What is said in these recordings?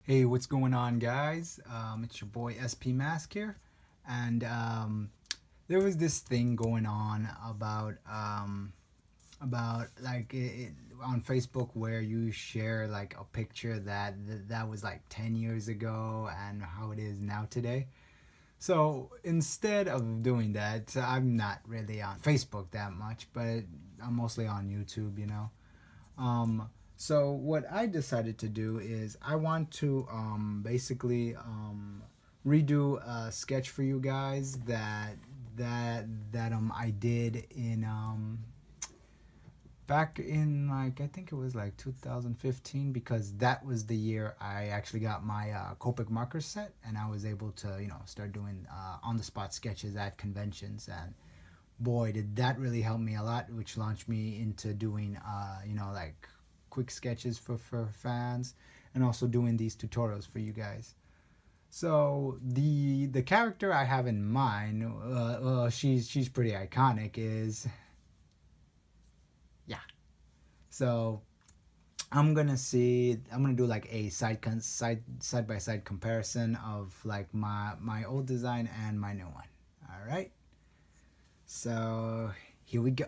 Hey, what's going on, guys? It's your boy SP Mask here, and there was this thing going on about on Facebook where you share like a picture that was like 10 years ago and how it is now today. So instead of doing that, I'm not really on Facebook that much, but I'm mostly on YouTube, you know. So what I decided to do is I want to basically redo a sketch for you guys that I did in back in like I think it was like 2015 because that was the year I actually got my Copic marker set and I was able to start doing on the spot sketches at conventions, and boy did that really help me a lot, which launched me into doing like quick sketches for fans and also doing these tutorials for you guys. So the character I have in mind, she's pretty iconic, is yeah. So I'm gonna do like a side by side comparison of like my old design and my new one. All right. So here we go.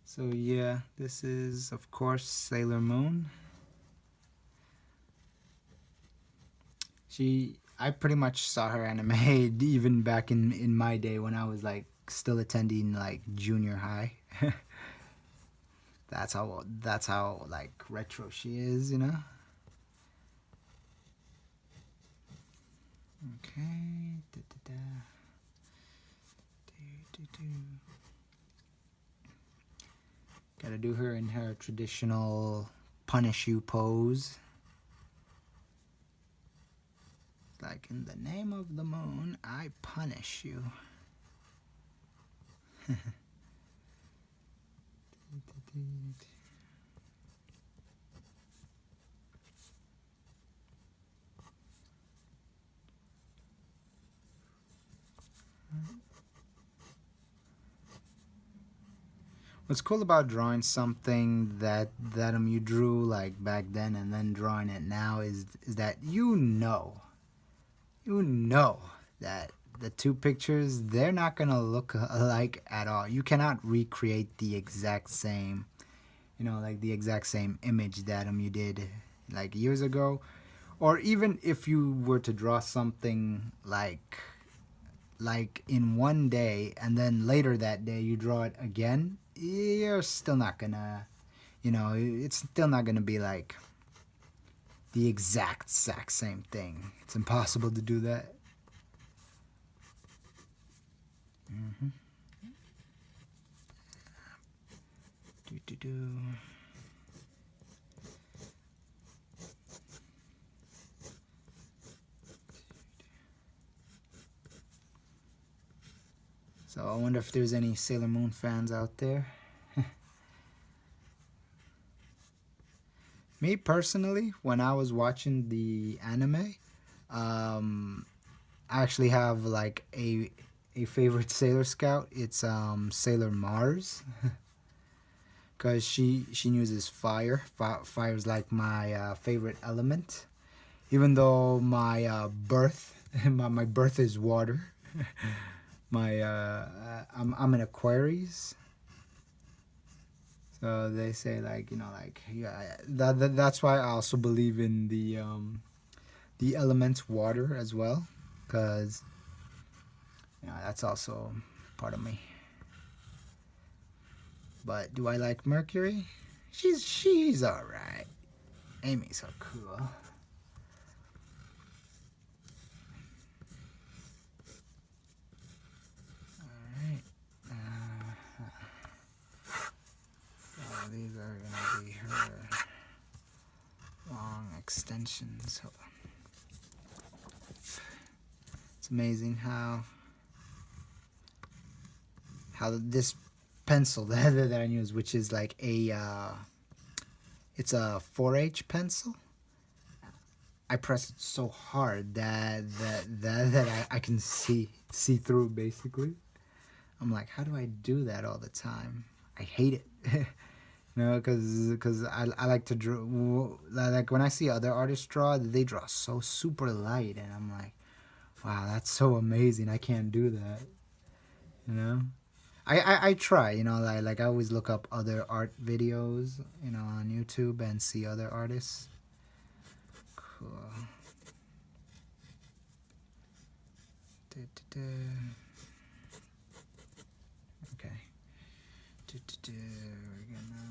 So yeah, this is of course Sailor Moon. I pretty much saw her anime even back in my day when I was like still attending like junior high. That's how like retro she is, you know. Okay. Da, da, da. Do, do, do. Gotta do her in her traditional punish you pose. Like, in the name of the moon, I punish you. What's cool about drawing something that you drew like back then and then drawing it now is that you know that the two pictures, they're not gonna look alike at all. You cannot recreate the exact same, like the exact same image that you did like years ago, or even if you were to draw something like in one day and then later that day you draw it again, you're still not gonna, it's still not gonna be like the exact same thing. It's impossible to do that. Mm-hmm. Do, do, do. So I wonder if there's any Sailor Moon fans out there. Me personally, when I was watching the anime, um, I actually have like a favorite Sailor Scout. It's Sailor Mars, because she uses fire. Fire is like my favorite element. Even though my birth my birth is water. My I'm an Aquarius. So they say like like yeah, that's why I also believe in the element water as well, because that's also part of me. But do I like Mercury? She's all right. Amy's so cool. Alright. So these are gonna be her long extensions. Hold on. It's amazing how this pencil that I use, which is like It's a 4H pencil. I press it so hard that I can see through basically. I'm like, how do I do that all the time? I hate it. You know, because I like to draw. Like when I see other artists draw, they draw so super light, and I'm like, wow, that's so amazing. I can't do that. You know, I try. You know, like I always look up other art videos. You know, on YouTube and see other artists. Cool. Okay. We're gonna.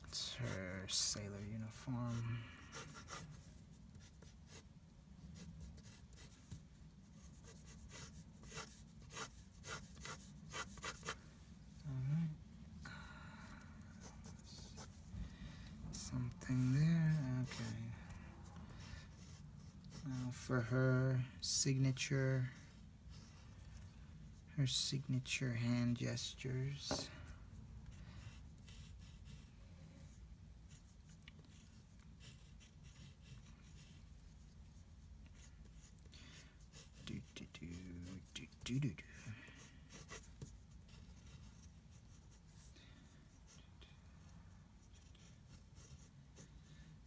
It's her sailor uniform. Alright. Something there. Okay. Now for her signature hand gestures. Do, do, do, do, do, do, do.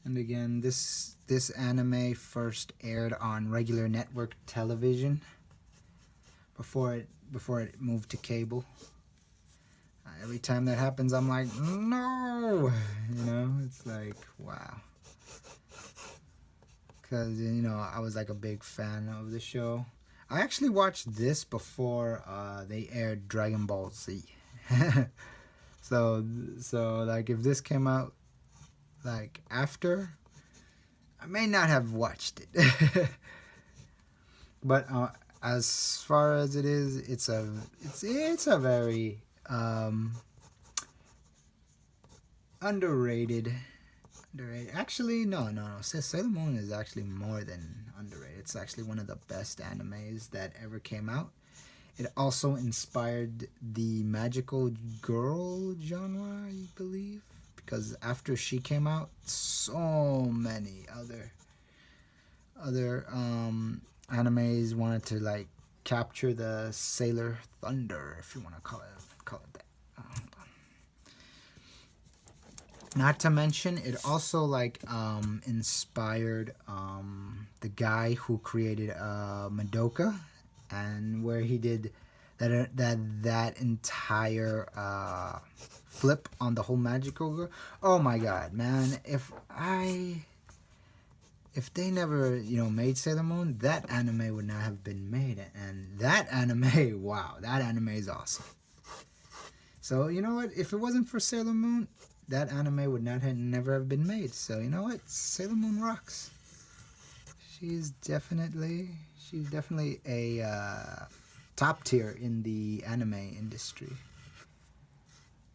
And again, this anime first aired on regular network television before it moved to cable. Every time that happens, I'm like, no, you know, it's like, wow. Because, you know, I was like a big fan of the show. I actually watched this before they aired Dragon Ball Z. so like if this came out like after, I may not have watched it. But as far as it is, it's a very underrated. Actually, no. Sailor Moon is actually more than underrated. It's actually one of the best animes that ever came out. It also inspired the magical girl genre, I believe, because after she came out, so many other animes wanted to like capture the Sailor Thunder, if you want to call it that. Not to mention, it also like inspired the guy who created Madoka, and where he did that entire flip on the whole magical girl. Oh my god, man! If they never, you know, made Sailor Moon, that anime would not have been made. And that anime, wow, that anime is awesome. So, you know what? If it wasn't for Sailor Moon, that anime would never have been made. So, you know what? Sailor Moon rocks. She's definitely a top tier in the anime industry.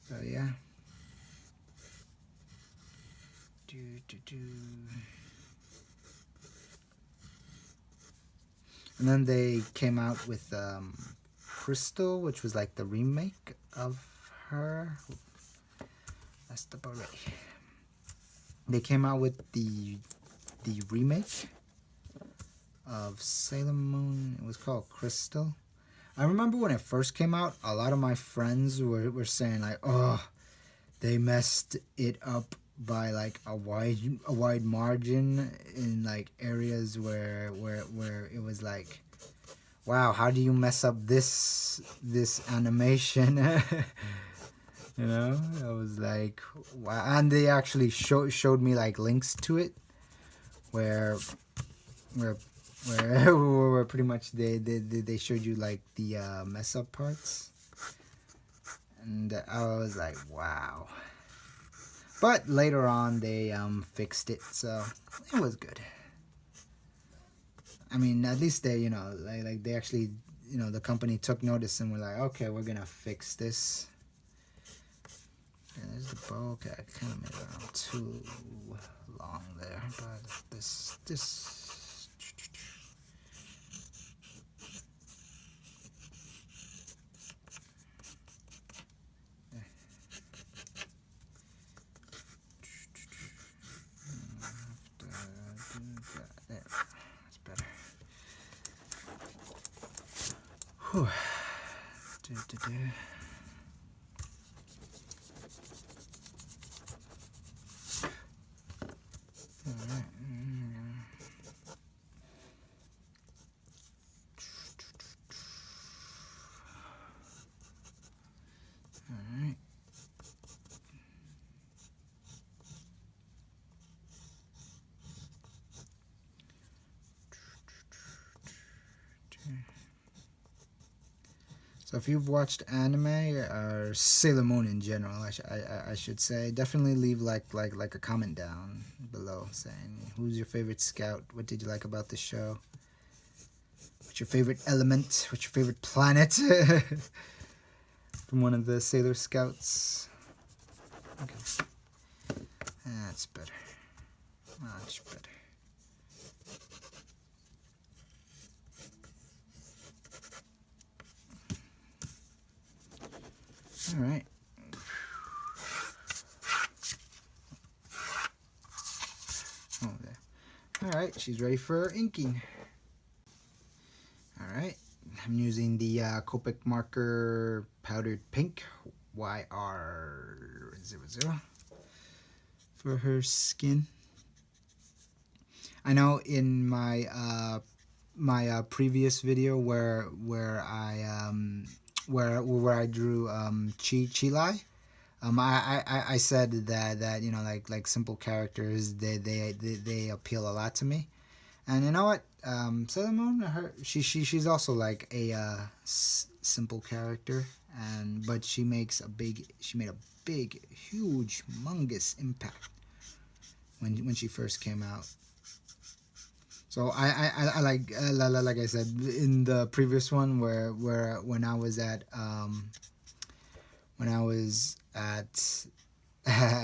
So, yeah. And then they came out with Crystal, which was like the remake of her. That's the already. They came out with the remake of Sailor Moon. It was called Crystal. I remember when it first came out, a lot of my friends were saying like, oh, they messed it up by like a wide margin in like areas where it was like, wow, how do you mess up this animation? You know, I was like, wow. And they actually showed me like links to it where where pretty much they showed you like the mess up parts, and I was like, wow. But later on they fixed it, so it was good. I mean, at least they, you know, like they actually, you know, the company took notice and were like, okay, we're gonna fix this. And there's the bow. Okay, I kind of made it around too long there, but this Whew. Do, do, do. All right. All right. So if you've watched anime or Sailor Moon in general, I should say, definitely leave like a comment down below saying who's your favorite scout, what did you like about the show, what's your favorite element, what's your favorite planet from one of the Sailor Scouts. Okay, that's better, much better. All right. Oh, there. All right, she's ready for inking. All right, I'm using the Copic marker powdered pink YR00 for her skin. I know in my previous video where I drew Chilai. I said that you know like simple characters they appeal a lot to me, and you know what, Sailor Moon, she's also like a simple character, but she made a big huge humongous impact when she first came out. So I like I said in the previous one where when I was at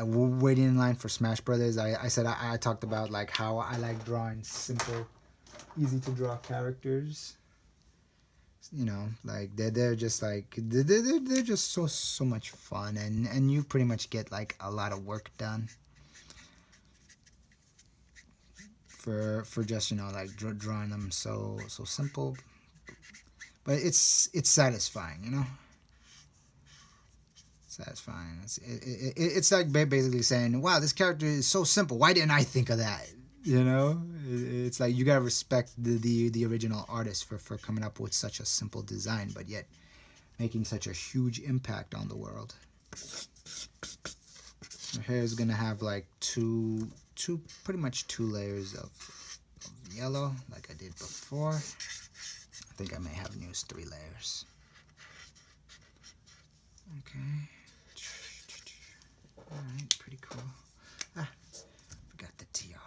waiting in line for Smash Brothers, I said I talked about like how I like drawing simple, easy to draw characters. You know, like they're just like they're just so much fun, and you pretty much get like a lot of work done for just, you know, like drawing them so simple, but it's satisfying, you know. Satisfying. It's like basically saying, wow, this character is so simple, why didn't I think of that, you know. It's like you gotta respect the original artist for coming up with such a simple design, but yet making such a huge impact on the world. Her hair is gonna have like pretty much two layers of yellow like I did before. I think I may have used 3 layers. Okay. Alright, pretty cool. Forgot the tiara.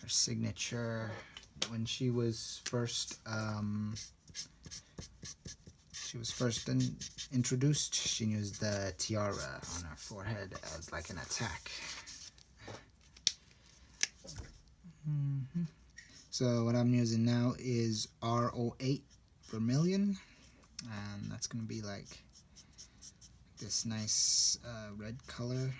Her signature when she was first introduced, she used the tiara on her forehead as like an attack. So what I'm using now is R08 vermilion, and that's gonna be like this nice red color.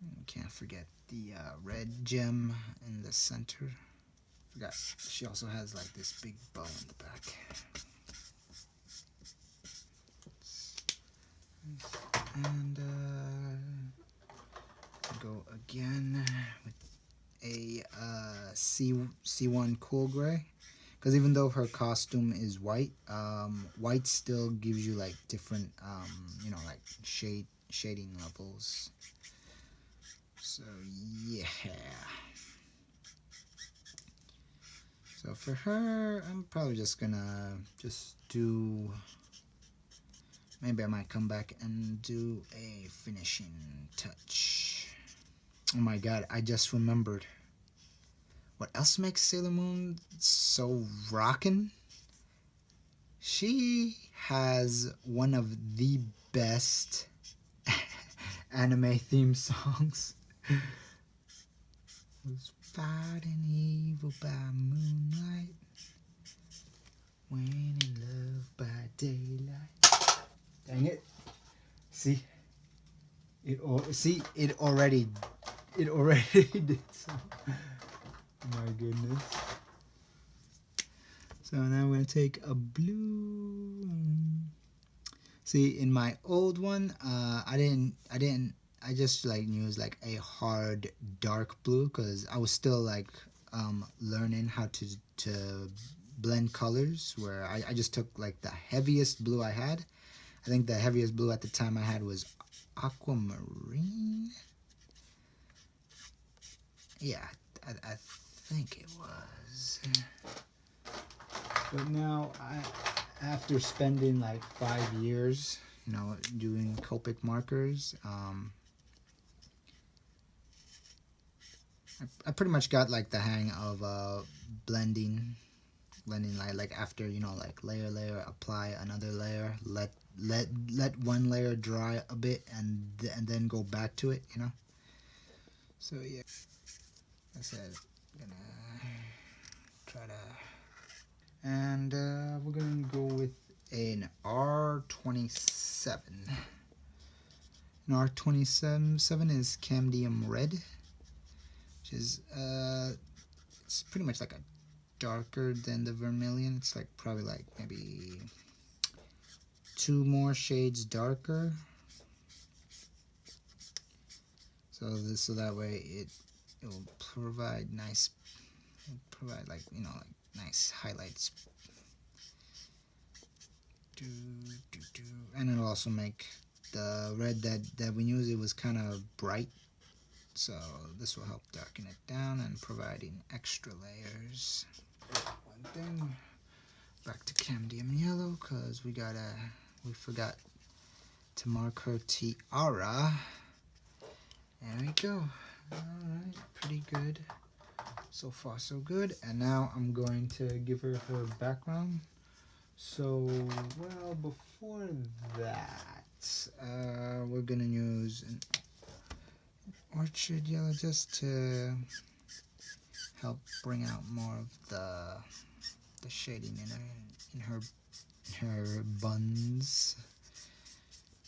You can't forget the red gem in the center. Forgot she also has like this big bow in the back. And go again with a C1 cool gray, because even though her costume is white, white still gives you like different you know, like shading levels. So yeah. So for her, I'm probably just gonna do, maybe I might come back and do a finishing touch. Oh my god, I just remembered. What else makes Sailor Moon so rockin'? She has one of the best anime theme songs. Was fighting evil by moonlight, when in love by daylight. Dang it! See, it already did some my goodness. So now I'm gonna take a blue. See, in my old one, I just like used like a hard dark blue because I was still like learning how to blend colors. Where I just took like the heaviest blue I had. I think the heaviest blue at the time I had was aquamarine. Yeah, I think it was. But now, after spending like 5 years, you know, doing Copic markers, I pretty much got like the hang of blending like after, you know, like layer, apply another layer, let one layer dry a bit, and then go back to it, you know. So yeah, I said, gonna try to. And we're going to go with an R27. An R27 is Camdium Red, which is it's pretty much like a darker than the Vermilion. It's like probably like maybe 2 more shades darker. So that way it will provide like, you know, like nice highlights. And it'll also make the red that we used, it was kind of bright, so this will help darken it down and providing extra layers. One thing, back to Camdium Yellow, because we forgot to mark her tiara. There we go. Alright, pretty good. So far so good. And now I'm going to give her her background. So, well, before that, we're gonna use an orchid yellow just to help bring out more of the shading in her buns,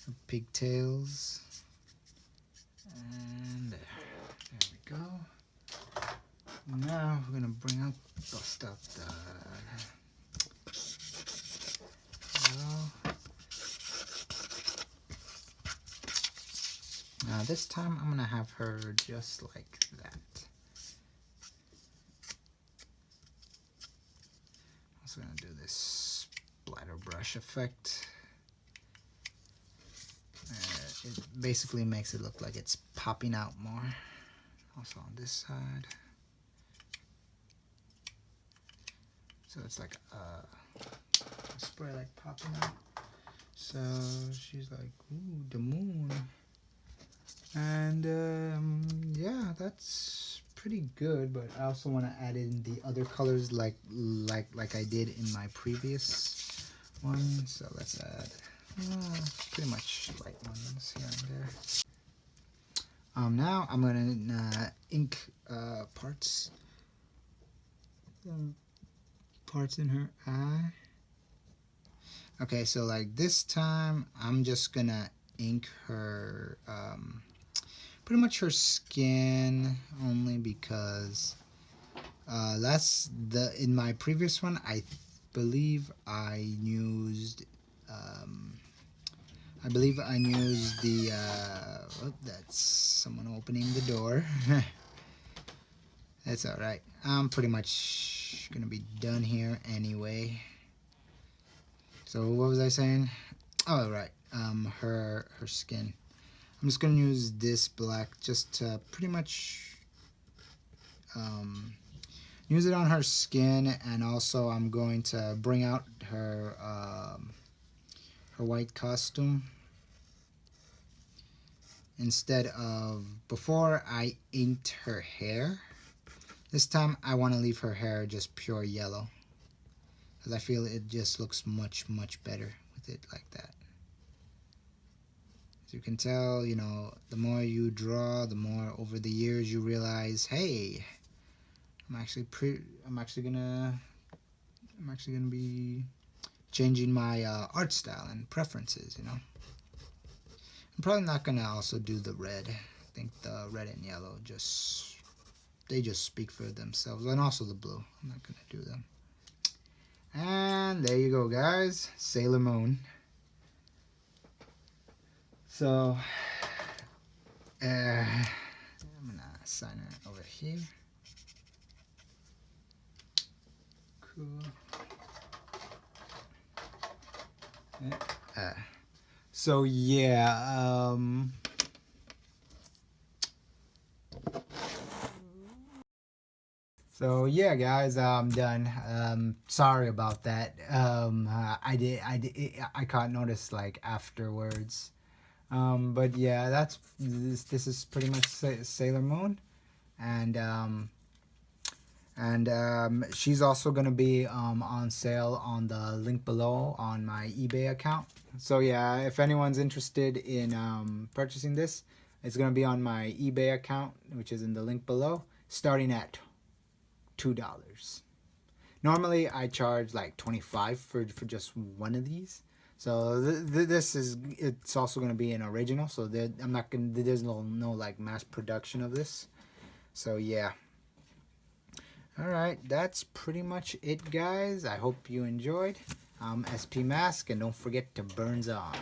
her pigtails, and there we go. Now we're gonna bust out the yellow. Now this time I'm gonna have her just like that. I'm also gonna do this splatter brush effect. It basically makes it look like it's popping out more. Also on this side. So it's like a spray like popping out. So she's like, ooh, the moon. And yeah, that's pretty good. But I also want to add in the other colors like I did in my previous one. So let's add pretty much light ones here and there. Now I'm gonna ink parts in her eye. Okay, so like this time I'm just gonna ink her pretty much her skin, only because in my previous one I believe I used the oh, that's someone opening the door. That's alright. I'm pretty much gonna be done here anyway. So what was I saying? Oh right, her skin. I'm just gonna use this black just to pretty much use it on her skin, and also I'm going to bring out her her white costume. Instead of before I inked her hair, this time I want to leave her hair just pure yellow, because I feel it just looks much better with it like that. As you can tell, you know, the more you draw, the more over the years you realize, hey, I'm actually gonna be changing my art style and preferences, you know. I'm probably not gonna also do the red. I think the red and yellow just they just speak for themselves. And also the blue. I'm not gonna do them. And there you go, guys. Sailor Moon. So I'm gonna sign it over here. Cool. So yeah, so yeah, guys, I'm done. Sorry about that. I caught notice like afterwards. But yeah, that's this is pretty much Sailor Moon, and she's also gonna be on sale on the link below on my eBay account. So yeah, if anyone's interested in purchasing this, it's gonna be on my eBay account, which is in the link below, starting at $2. Normally I charge like 25 for just one of these. So this is, it's also going to be an original, so I'm not going to, there's no like mass production of this. So yeah. All right, that's pretty much it, guys. I hope you enjoyed. SP Mask, and don't forget to burns on.